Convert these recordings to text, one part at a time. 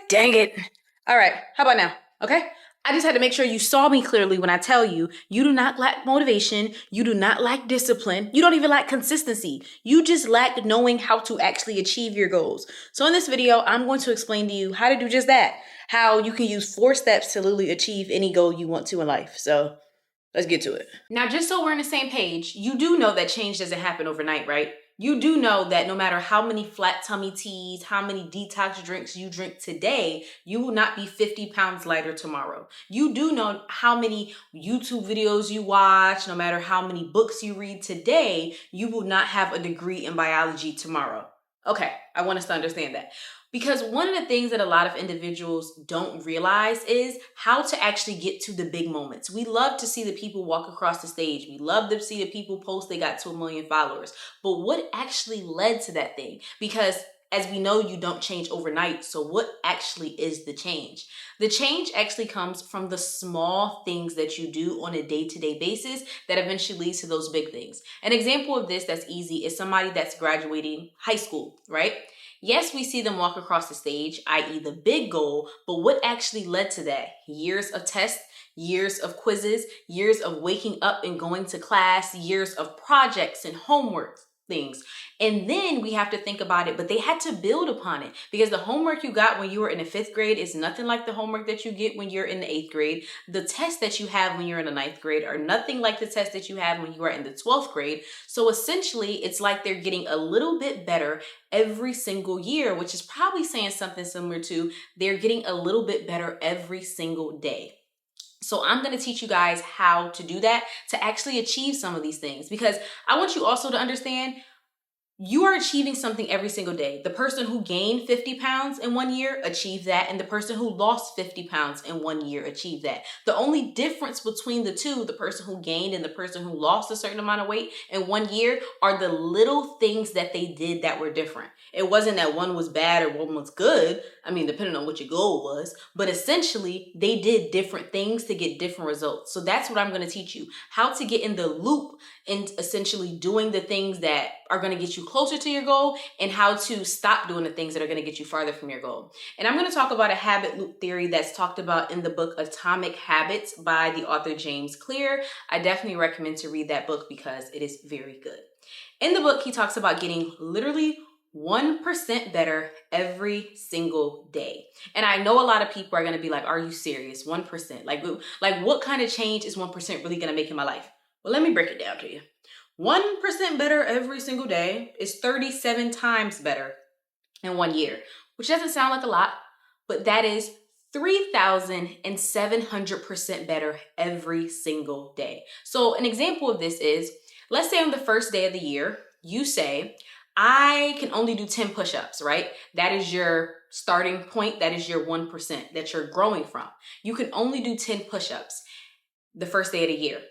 dang it. All right, how about now? Okay? I just had to make sure you saw me clearly when I tell you, you do not lack motivation, you do not lack discipline, you don't even lack consistency. You just lack knowing how to actually achieve your goals. So in this video, I'm going to explain to you how to do just that, how you can use 4 steps to literally achieve any goal you want to in life. So let's get to it. Now, just so we're on the same page, you do know that change doesn't happen overnight, right? You do know that no matter how many flat tummy teas, how many detox drinks you drink today, you will not be 50 pounds lighter tomorrow. You do know how many YouTube videos you watch, no matter how many books you read today, you will not have a degree in biology tomorrow. Okay, I want us to understand that. Because one of the things that a lot of individuals don't realize is how to actually get to the big moments. We love to see the people walk across the stage. We love to see the people post they got to 1 million followers. But what actually led to that thing? Because as we know, you don't change overnight. So what actually is the change? The change actually comes from the small things that you do on a day-to-day basis that eventually leads to those big things. An example of this that's easy is somebody that's graduating high school, right? Yes, we see them walk across the stage, i.e. the big goal, but what actually led to that? Years of tests, years of quizzes, years of waking up and going to class, years of projects and homework things. And then we have to think about it, but they had to build upon it because the homework you got when you were in the 5th grade is nothing like the homework that you get when you're in the 8th grade. The tests that you have when you're in the 9th grade are nothing like the tests that you have when you are in the 12th grade. So essentially, it's like they're getting a little bit better every single year, which is probably saying something similar to they're getting a little bit better every single day. So I'm going to teach you guys how to do that, to actually achieve some of these things, because I want you also to understand you are achieving something every single day. The person who gained 50 pounds in 1 year achieved that, and the person who lost 50 pounds in 1 year achieved that. The only difference between the two, the person who gained and the person who lost a certain amount of weight in 1 year, are the little things that they did that were different. It wasn't that one was bad or one was good. I mean, depending on what your goal was, but essentially they did different things to get different results. So that's what I'm going to teach you, how to get in the loop and essentially doing the things that are going to get you closer to your goal, and how to stop doing the things that are going to get you farther from your goal. And I'm going to talk about a habit loop theory that's talked about in the book Atomic Habits by the author James Clear. I definitely recommend to read that book because it is very good. In the book, he talks about getting literally 1% better every single day. And I know a lot of people are going to be like, are you serious? 1%? Like what kind of change is 1% really going to make in my life? Well, let me break it down to you. 1% better every single day is 37 times better in 1 year, which doesn't sound like a lot, but that is 3,700% better every single day. So an example of this is, let's say on the first day of the year, you say, I can only do 10 push-ups, right? That is your starting point. That is your 1% that you're growing from. You can only do 10 push-ups the first day of the year.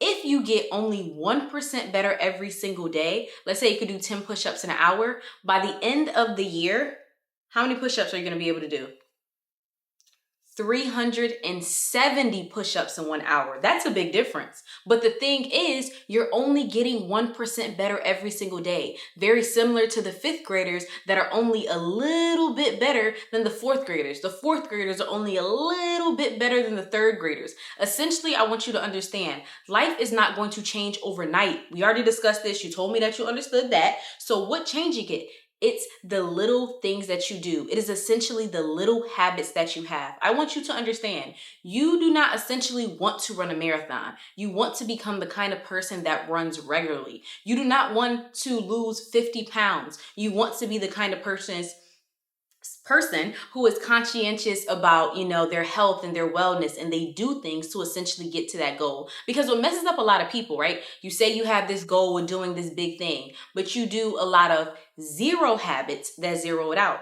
If you get only 1% better every single day, let's say you could do 10 push-ups in an hour, by the end of the year, how many push-ups are you going to be able to do? 370 push-ups in 1 hour. That's a big difference. But the thing is, you're only getting 1% better every single day. Very similar to the 5th graders that are only a little bit better than the 4th graders. The 4th graders are only a little bit better than the 3rd graders. Essentially, I want you to understand, life is not going to change overnight. We already discussed this. You told me that you understood that. So what change you get? It's the little things that you do. It is essentially the little habits that you have. I want you to understand, you do not essentially want to run a marathon. You want to become the kind of person that runs regularly. You do not want to lose 50 pounds. You want to be the kind of person who is conscientious about, their health and their wellness, and they do things to essentially get to that goal. Because what messes up a lot of people, right? You say you have this goal of doing this big thing, but you do a lot of zero habits that zero it out.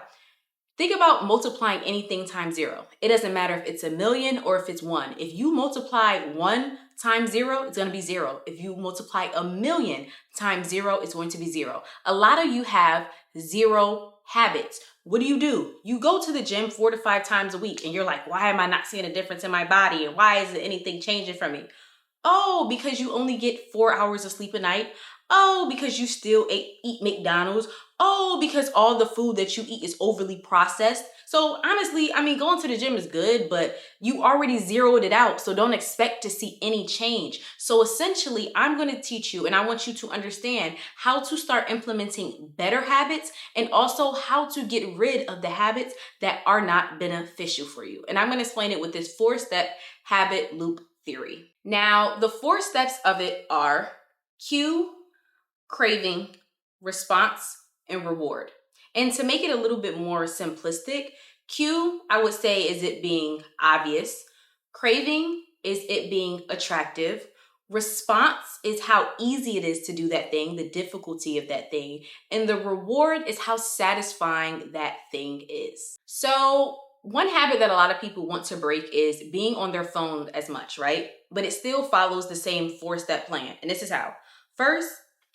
Think about multiplying anything times 0. It doesn't matter if it's 1,000,000 or if it's 1. If you multiply 1 times 0, it's going to be 0. If you multiply 1,000,000 times 0, it's going to be 0. A lot of you have 0 habits. What do? You go to the gym 4 to 5 times a week and you're like, why am I not seeing a difference in my body? And why isn't anything changing for me? Oh, because you only get 4 hours of sleep a night. Oh, because you still eat McDonald's. Oh, because all the food that you eat is overly processed. So honestly, I mean, going to the gym is good, but you already zeroed it out. So don't expect to see any change. So essentially, I'm going to teach you and I want you to understand how to start implementing better habits and also how to get rid of the habits that are not beneficial for you. And I'm going to explain it with this 4-step habit loop theory. Now, the 4 steps of it are cue, craving, response, and reward. And to make it a little bit more simplistic, cue, I would say, is it being obvious. Craving is it being attractive. Response is how easy it is to do that thing, the difficulty of that thing. And the reward is how satisfying that thing is. So, one habit that a lot of people want to break is being on their phone as much, right? But it still follows the same 4-step plan. And this is how. First,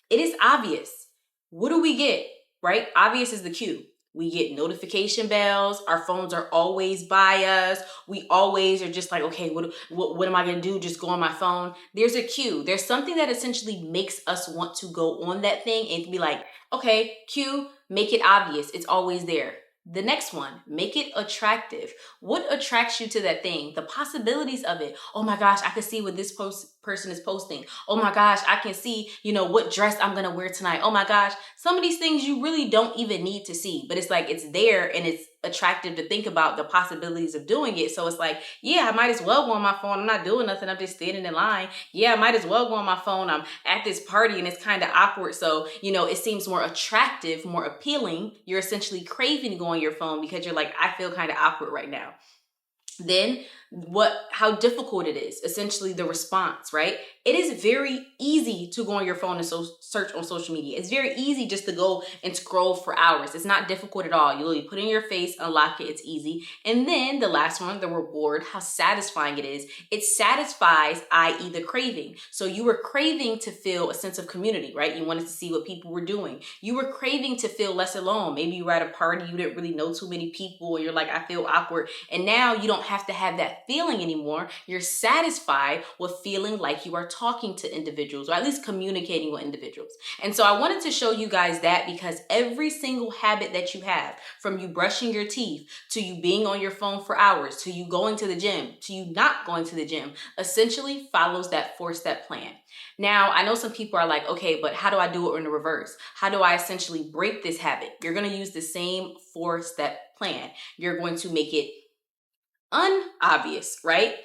it is obvious. What do we get, right? Obvious is the cue. We get notification bells. Our phones are always by us. We always are just like, okay, what am I going to do? Just go on my phone. There's a cue. There's something that essentially makes us want to go on that thing and be like, okay, cue, make it obvious. It's always there. The next one, make it attractive. What attracts you to that thing? The possibilities of it. Oh my gosh, I can see what this person is posting. Oh my gosh, I can see, what dress I'm going to wear tonight. Oh my gosh, some of these things you really don't even need to see, but it's like it's there and it's attractive to think about the possibilities of doing it. So it's like, yeah, I might as well go on my phone. I'm not doing nothing. I'm just standing in line. Yeah, I might as well go on my phone. I'm at this party and it's kind of awkward. So, it seems more attractive, more appealing. You're essentially craving to go on your phone because you're like, I feel kind of awkward right now. Then how difficult it is, essentially the response, right? It is very easy to go on your phone and search on social media. It's very easy just to go and scroll for hours. It's not difficult at all. You literally put it in your face, unlock it, it's easy. And then the last one, the reward, how satisfying it is. It satisfies, i.e. the craving. So you were craving to feel a sense of community, right? You wanted to see what people were doing. You were craving to feel less alone. Maybe you were at a party, you didn't really know too many people, and you're like, I feel awkward. And now you don't have to have that feeling anymore. You're satisfied with feeling like you are talking to individuals, or at least communicating with individuals. And so I wanted to show you guys that because every single habit that you have, from you brushing your teeth to you being on your phone for hours, to you going to the gym, to you not going to the gym, essentially follows that 4-step plan. Now, I know some people are like, okay, but how do I do it in the reverse? How do I essentially break this habit? You're going to use the same 4-step plan. You're going to make it unobvious, right?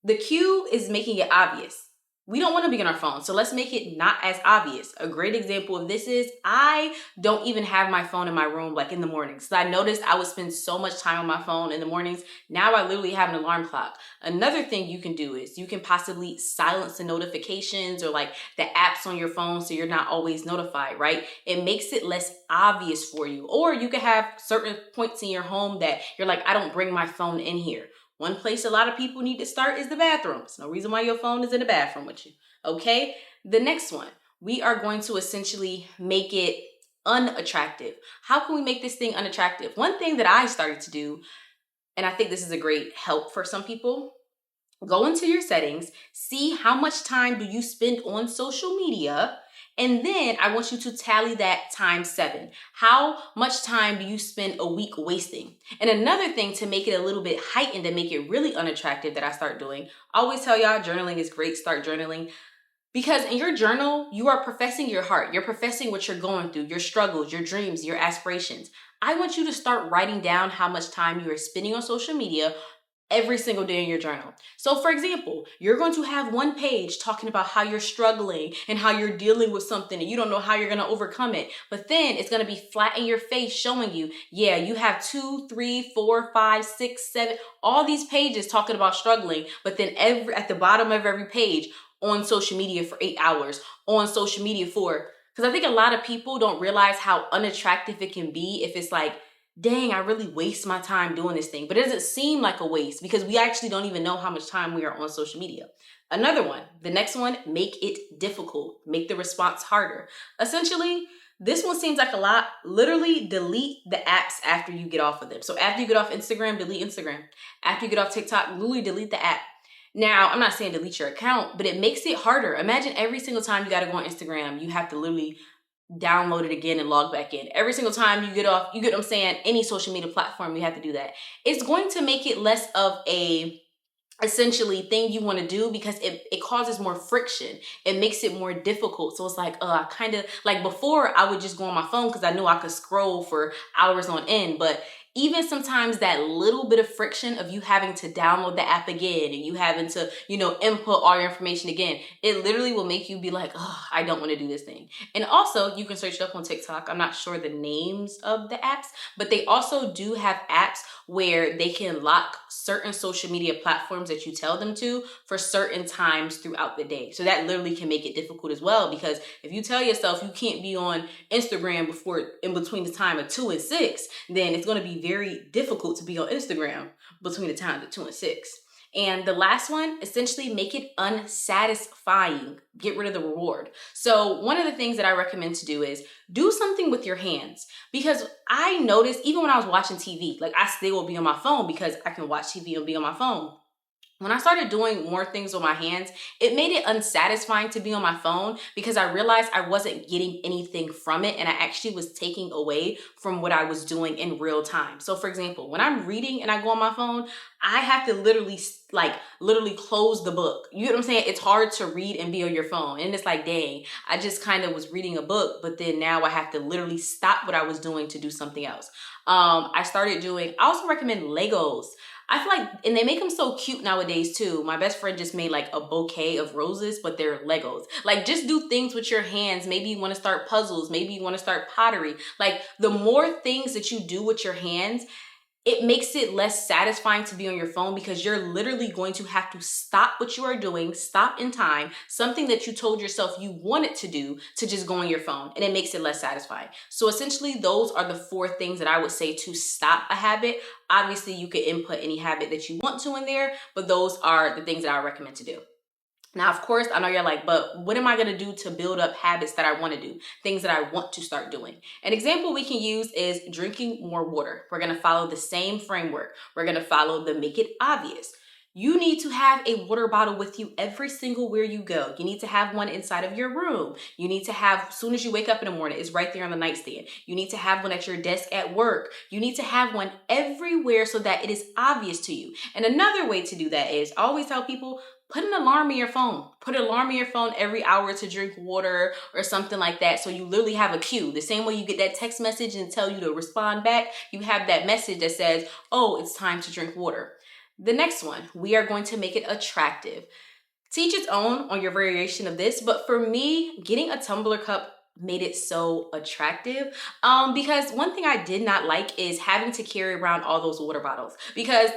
The cue is making it obvious. We don't want to be on our phone, so let's make it not as obvious. A great example of this is I don't even have my phone in my room like in the mornings. So I noticed I would spend so much time on my phone in the mornings. Now I literally have an alarm clock. Another thing you can do is you can possibly silence the notifications or like the apps on your phone so you're not always notified, right? It makes it less obvious for you. Or you can have certain points in your home that you're like, I don't bring my phone in here. One place a lot of people need to start is the bathroom. There's no reason why your phone is in the bathroom with you, okay? The next one, we are going to essentially make it unattractive. How can we make this thing unattractive? One thing that I started to do, and I think this is a great help for some people, go into your settings, see how much time do you spend on social media, and then I want you to tally that times 7. How much time do you spend a week wasting? And another thing to make it a little bit heightened and make it really unattractive that I start doing, I always tell y'all journaling is great, start journaling. Because in your journal, you are professing your heart. You're professing what you're going through, your struggles, your dreams, your aspirations. I want you to start writing down how much time you are spending on social media every single day in your journal. So for example, you're going to have one page talking about how you're struggling and how you're dealing with something and you don't know how you're going to overcome it. But then it's going to be flat in your face showing you, yeah, you have 2, 3, 4, 5, 6, 7, all these pages talking about struggling. But then at the bottom of every page, on social media for 8 hours, on social media because I think a lot of people don't realize how unattractive it can be if it's like, dang, I really waste my time doing this thing. But it doesn't seem like a waste because we actually don't even know how much time we are on social media. Another one, the next one, make it difficult. Make the response harder. Essentially, this one seems like a lot. Literally delete the apps after you get off of them. So after you get off Instagram, delete Instagram. After you get off TikTok, literally delete the app. Now, I'm not saying delete your account, but it makes it harder. Imagine every single time you got to go on Instagram, you have to literally download it again and log back in. Every single time you get off, you get what I'm saying, any social media platform, you have to do that. It's going to make it less of a essentially thing you want to do because it causes more friction. It makes it more difficult. So it's like, I kind of like before I would just go on my phone because I knew I could scroll for hours on end. But even sometimes that little bit of friction of you having to download the app again and you having to, input all your information again, it literally will make you be like, I don't want to do this thing. And also you can search it up on TikTok. I'm not sure the names of the apps, but they also do have apps where they can lock certain social media platforms that you tell them to for certain times throughout the day. So that literally can make it difficult as well, because if you tell yourself you can't be on Instagram in between the time of 2 and 6, then it's going to be very difficult to be on Instagram between the times of 2 and 6. And the last one, essentially make it unsatisfying. Get rid of the reward. So one of the things that I recommend to do is do something with your hands. Because I noticed even when I was watching TV, like I still will be on my phone because I can watch TV and be on my phone. When I started doing more things with my hands, it made it unsatisfying to be on my phone because I realized I wasn't getting anything from it and I actually was taking away from what I was doing in real time. So for example, when I'm reading and I go on my phone, I have to literally close the book. You know what I'm saying? It's hard to read and be on your phone. And it's like, dang, I just kind of was reading a book, but then now I have to literally stop what I was doing to do something else. I also recommend Legos. I feel like, and they make them so cute nowadays too. My best friend just made like a bouquet of roses, but they're Legos. Like just do things with your hands. Maybe you want to start puzzles. Maybe you want to start pottery. Like the more things that you do with your hands, it makes it less satisfying to be on your phone because you're literally going to have to stop what you are doing, stop in time, something that you told yourself you wanted to do to just go on your phone, and it makes it less satisfying. So essentially, those are the 4 things that I would say to stop a habit. Obviously, you could input any habit that you want to in there, but those are the things that I recommend to do. Now, of course, I know you're like, but what am I going to do to build up habits that I want to do? Things that I want to start doing. An example we can use is drinking more water. We're going to follow the same framework. We're going to follow the make it obvious. You need to have a water bottle with you every single where you go. You need to have one inside of your room. You need to have, as soon as you wake up in the morning, it's right there on the nightstand. You need to have one at your desk at work. You need to have one everywhere so that it is obvious to you. And another way to do that is, I always tell people, put an alarm in your phone. Put an alarm in your phone every hour to drink water or something like that. So you literally have a cue. The same way you get that text message and tell you to respond back, you have that message that says, oh, it's time to drink water. The next one, we are going to make it attractive. Teach its own on your variation of this, but for me, getting a tumbler cup made it so attractive because one thing I did not like is having to carry around all those water bottles, because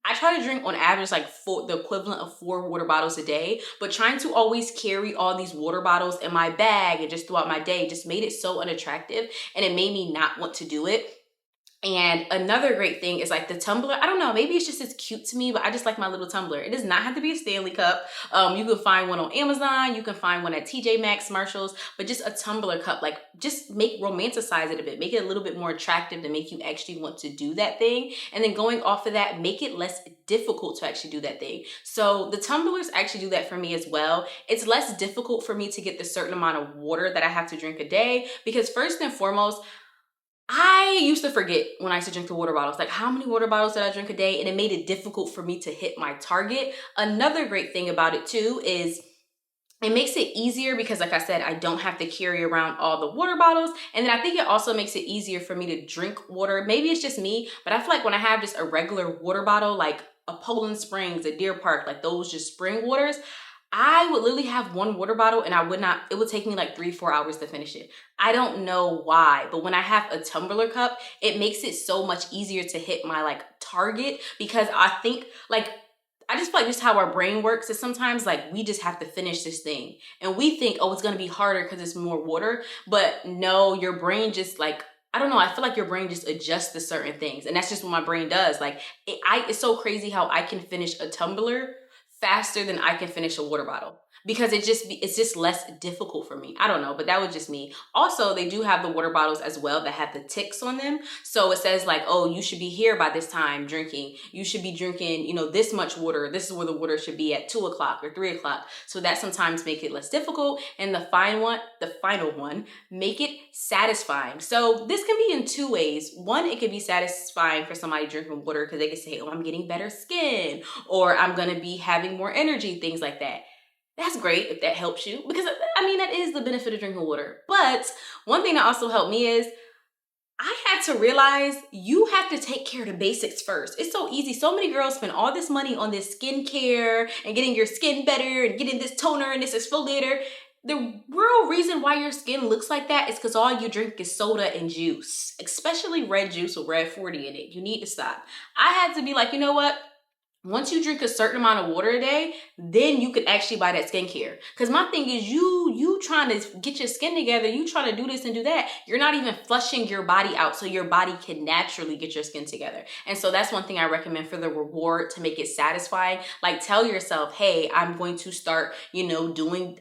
I try to drink on average like the equivalent of 4 water bottles a day, but trying to always carry all these water bottles in my bag and just throughout my day just made it so unattractive, and it made me not want to do it. And another great thing is like the tumbler. I don't know, maybe it's just as cute to me, but I just like my little tumbler. It does not have to be a Stanley cup. You can find one on Amazon. You can find one at TJ Maxx, Marshalls, but just a tumbler cup. Like just romanticize it a bit. Make it a little bit more attractive to make you actually want to do that thing. And then going off of that, make it less difficult to actually do that thing. So the tumblers actually do that for me as well. It's less difficult for me to get the certain amount of water that I have to drink a day, because first and foremost, I used to forget when I used to drink the water bottles, like how many water bottles did I drink a day? And it made it difficult for me to hit my target. Another great thing about it too is it makes it easier because, like I said, I don't have to carry around all the water bottles. And then I think it also makes it easier for me to drink water. Maybe it's just me, but I feel like when I have just a regular water bottle, like a Poland Springs, a Deer Park, like those just spring waters, I would literally have one water bottle and it would take me like 3-4 hours to finish it. I don't know why, but when I have a tumbler cup, it makes it so much easier to hit my like target, because I think I just feel like just how our brain works is sometimes like we just have to finish this thing and we think, oh, it's going to be harder because it's more water. But no, your brain just like, I don't know. I feel like your brain just adjusts to certain things. And that's just what my brain does. Like it's so crazy how I can finish a tumbler faster than I can finish a water bottle. because it's just less difficult for me. I don't know, but that was just me. Also, they do have the water bottles as well that have the ticks on them. So it says like, oh, you should be here by this time drinking. You should be drinking, you know, this much water. This is where the water should be at 2 o'clock or 3 o'clock. So that sometimes make it less difficult. And the final one, make it satisfying. So this can be in two ways. One, it could be satisfying for somebody drinking water because they can say, oh, I'm getting better skin, or I'm going to be having more energy, things like that. That's great if that helps you, because I mean, that is the benefit of drinking water. But one thing that also helped me is I had to realize you have to take care of the basics first. It's so easy. So many girls spend all this money on this skincare and getting your skin better and getting this toner and this exfoliator. The real reason why your skin looks like that is because all you drink is soda and juice, especially red juice with red 40 in it. You need to stop. I had to be like, you know what? Once you drink a certain amount of water a day, then you could actually buy that skincare. Because my thing is you trying to get your skin together, you trying to do this and do that. You're not even flushing your body out so your body can naturally get your skin together. And so that's one thing I recommend for the reward to make it satisfying. Like tell yourself, hey, I'm going to start, I'm going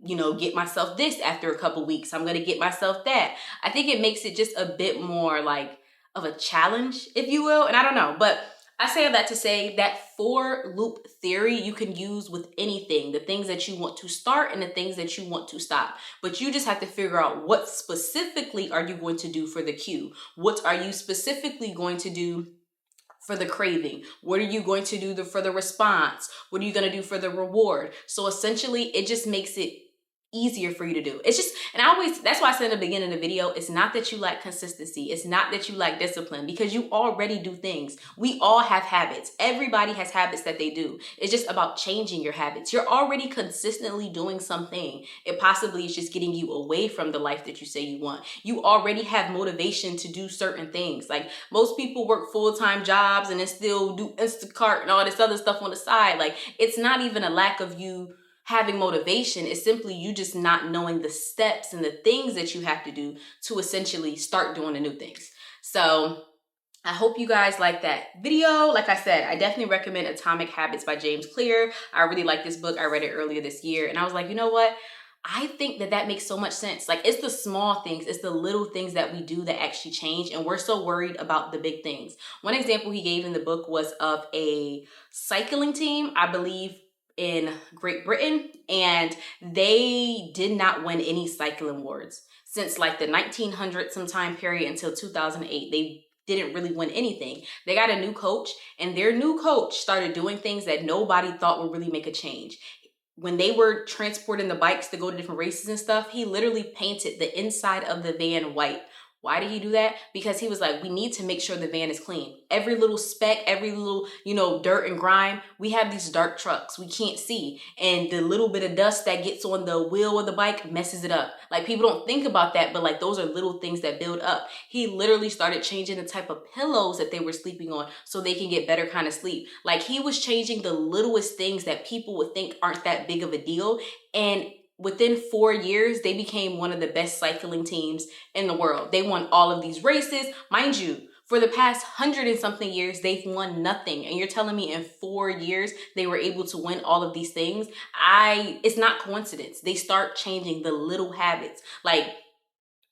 to, get myself this after a couple weeks. I'm going to get myself that. I think it makes it just a bit more like of a challenge, if you will. And I don't know, but I say that to say that 4-loop theory you can use with anything, the things that you want to start and the things that you want to stop. But you just have to figure out what specifically are you going to do for the cue? What are you specifically going to do for the craving? What are you going to do for the response? What are you going to do for the reward? So essentially, it just makes it easier for you to do. It's just, and that's why I said in the beginning of the video, it's not that you lack consistency. It's not that you lack discipline, because you already do things. We all have habits. Everybody has habits that they do. It's just about changing your habits. You're already consistently doing something. It possibly is just getting you away from the life that you say you want. You already have motivation to do certain things. Like most people work full-time jobs and then still do Instacart and all this other stuff on the side. Like it's not even a lack of you having motivation. Is simply you just not knowing the steps and the things that you have to do to essentially start doing the new things. So I hope you guys like that video. Like I said, I definitely recommend Atomic Habits by James Clear. I really like this book. I read it earlier this year and I was like, you know what? I think that makes so much sense. Like it's the small things, it's the little things that we do that actually change. And we're so worried about the big things. One example he gave in the book was of a cycling team, I believe, in Great Britain, and they did not win any cycling awards since like the 1900s some time period until 2008. They didn't really win anything. They got a new coach, and their new coach started doing things that nobody thought would really make a change. When they were transporting the bikes to go to different races and stuff, he literally painted the inside of the van white. Why did he do that? Because he was like, we need to make sure the van is clean. Every little speck, every little, dirt and grime. We have these dark trucks. We can't see. And the little bit of dust that gets on the wheel of the bike messes it up. Like people don't think about that, but like those are little things that build up. He literally started changing the type of pillows that they were sleeping on so they can get better kind of sleep. Like he was changing the littlest things that people would think aren't that big of a deal. And within 4 years, they became one of the best cycling teams in the world. They won all of these races. Mind you, for the past 100 and something years, they've won nothing. And you're telling me in 4 years, they were able to win all of these things? It's not coincidence. They start changing the little habits. Like,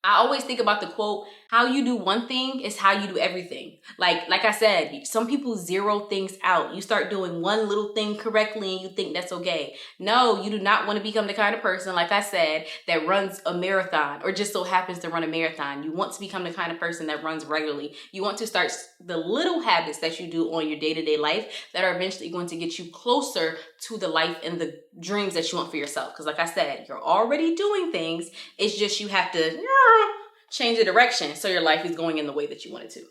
I always think about the quote, how you do one thing is how you do everything. Like I said, some people zero things out. You start doing one little thing correctly and you think that's okay. No, you do not want to become the kind of person, like I said, that runs a marathon or just so happens to run a marathon. You want to become the kind of person that runs regularly. You want to start the little habits that you do on your day-to-day life that are eventually going to get you closer to the life and the dreams that you want for yourself. Because like I said, you're already doing things. It's just you have to change the direction so your life is going in the way that you want it to.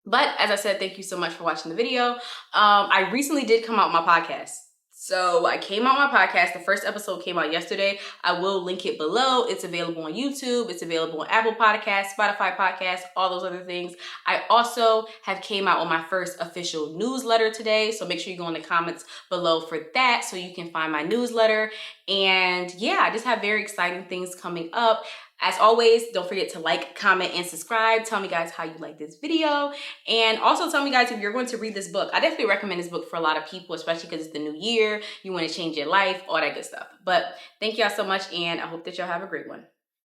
But as I said, thank you so much for watching the video. I recently did come out with my podcast. So I came out with my podcast. The first episode came out yesterday. I will link it below. It's available on YouTube. It's available on Apple Podcasts, Spotify Podcasts, all those other things. I also have came out with my first official newsletter today. So make sure you go in the comments below for that so you can find my newsletter. And yeah, I just have very exciting things coming up. As always, don't forget to like, comment, and subscribe. Tell me guys how you like this video. And also tell me guys if you're going to read this book. I definitely recommend this book for a lot of people, especially because it's the new year. You want to change your life, all that good stuff. But thank y'all so much, and I hope that y'all have a great one.